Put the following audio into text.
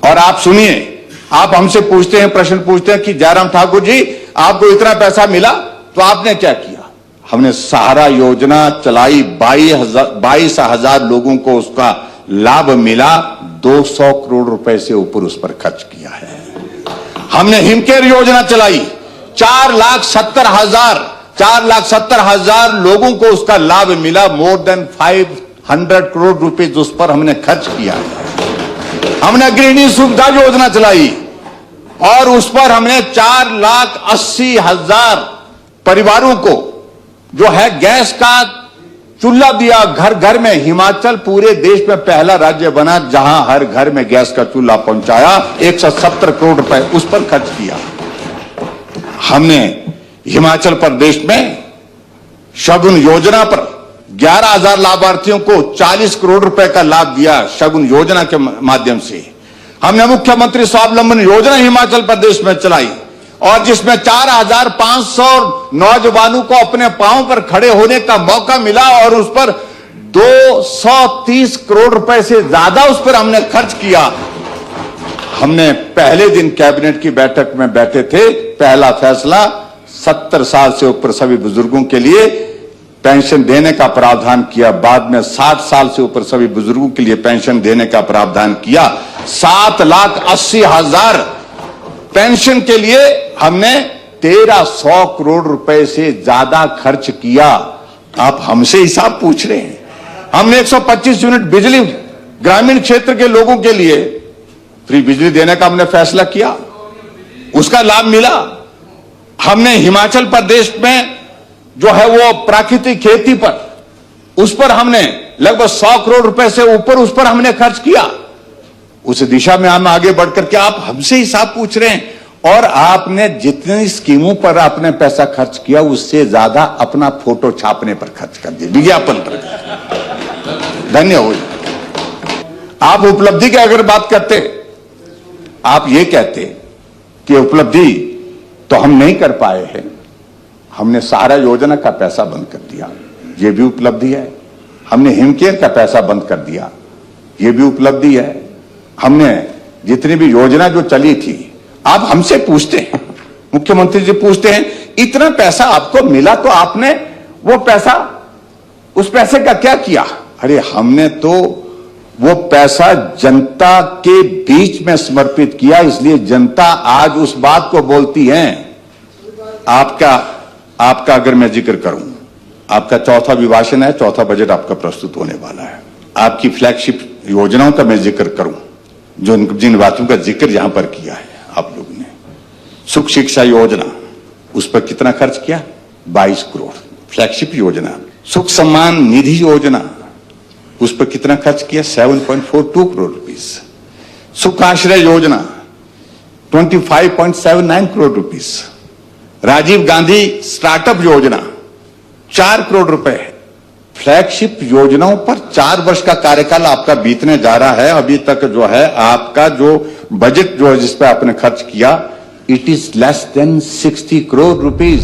और आप सुनिए, आप हमसे पूछते हैं, प्रश्न पूछते हैं कि जयराम ठाकुर जी आपको इतना पैसा मिला तो आपने क्या किया। हमने सहारा योजना चलाई, 22,000 लोगों को उसका लाभ मिला, 200 करोड़ रुपए से ऊपर उस पर खर्च किया है। हमने हिमकेयर योजना चलाई, 4,70,000 लोगों को उसका लाभ मिला, मोर देन 500 करोड़ रुपए उस पर हमने खर्च किया है। हमने गृहिणी सुविधा योजना चलाई और उस पर हमने 4,80,000 परिवारों को जो है गैस का चूल्हा दिया, घर घर में। हिमाचल पूरे देश में पहला राज्य बना जहां हर घर में गैस का चूल्हा पहुंचाया, 170 करोड़ रुपए उस पर खर्च किया। हमने हिमाचल प्रदेश में शगुन योजना पर 11,000 लाभार्थियों को 40 करोड़ रुपए का लाभ दिया। शगुन योजना के माध्यम से हमने मुख्यमंत्री स्वावलंबन योजना हिमाचल प्रदेश में चलाई और जिसमें 4,500 नौजवानों को अपने पांव पर खड़े होने का मौका मिला और उस पर 230 करोड़ रुपए से ज्यादा उस पर हमने खर्च किया। हमने पहले दिन कैबिनेट की बैठक में बैठे थे, पहला फैसला 70 साल से ऊपर सभी बुजुर्गों के लिए पेंशन देने का प्रावधान किया। बाद में 60 साल से ऊपर सभी बुजुर्गों के लिए पेंशन देने का प्रावधान किया। 7,80,000 पेंशन के लिए हमने 1,300 करोड़ रुपए से ज्यादा खर्च किया। आप हमसे हिसाब पूछ रहे हैं। हमने 125 यूनिट बिजली ग्रामीण क्षेत्र के लोगों के लिए फ्री बिजली देने का हमने फैसला किया, उसका लाभ मिला। हमने हिमाचल प्रदेश में जो है वो प्राकृतिक खेती पर, उस पर हमने लगभग 100 करोड़ रुपए से ऊपर उस पर हमने खर्च किया। उस दिशा में हम आगे बढ़कर के आप हमसे हिसाब पूछ रहे हैं और आपने जितनी स्कीमों पर आपने पैसा खर्च किया उससे ज्यादा अपना फोटो छापने पर खर्च कर दिया, विज्ञापन पर। धन्य हो। आप उपलब्धि की अगर बात करते, आप ये कहते कि उपलब्धि तो हम नहीं कर पाए हैं, हमने सहारा योजना का पैसा बंद कर दिया, ये भी उपलब्धि है। हमने हिमकेयर का पैसा बंद कर दिया, ये भी उपलब्धि है। हमने जितनी भी योजना जो चली थी, आप हमसे पूछते हैं, मुख्यमंत्री जी पूछते हैं इतना पैसा आपको मिला तो आपने वो पैसा, उस पैसे का क्या किया। अरे हमने तो वो पैसा जनता के बीच में समर्पित किया, इसलिए जनता आज उस बात को बोलती है। आपका अगर मैं जिक्र करूं, आपका चौथा अभिभाषण है, चौथा बजट आपका प्रस्तुत होने वाला है। आपकी फ्लैगशिप योजनाओं का मैं जिक्र करूं, जो जिन बातों का जिक्र यहां पर किया है आप लोगों ने, सुख शिक्षा योजना, उस पर कितना खर्च किया, 22 करोड़। फ्लैगशिप योजना सुख सम्मान निधि योजना, उस पर कितना खर्च किया, 7.42 करोड़ रुपीस। सुख आश्रय योजना 25.79 करोड़ रुपीस। राजीव गांधी स्टार्टअप योजना 4 करोड़ रुपए। फ्लैगशिप योजनाओं पर 4 वर्ष का कार्यकाल आपका बीतने जा रहा है, अभी तक जो है आपका जो बजट जो है जिस पे आपने खर्च किया, it is less than 60 crore rupees.